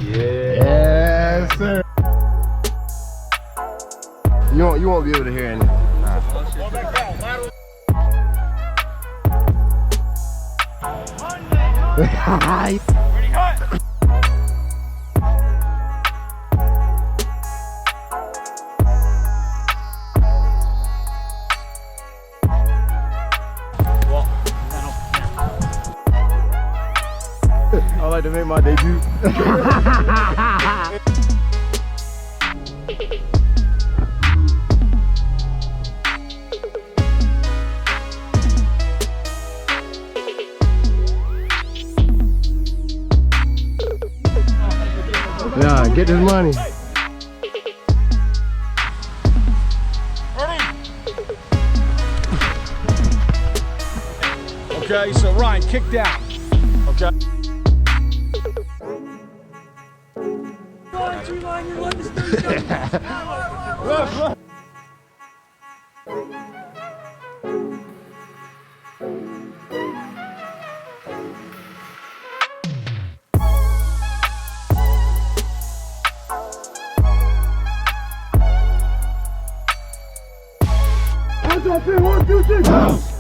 Yes, sir. You won't be able to hear anything. Pretty hot. I like to make my debut. Yeah, get this money. Ready? Okay, so Ryan, kick down. Okay. One, two, three.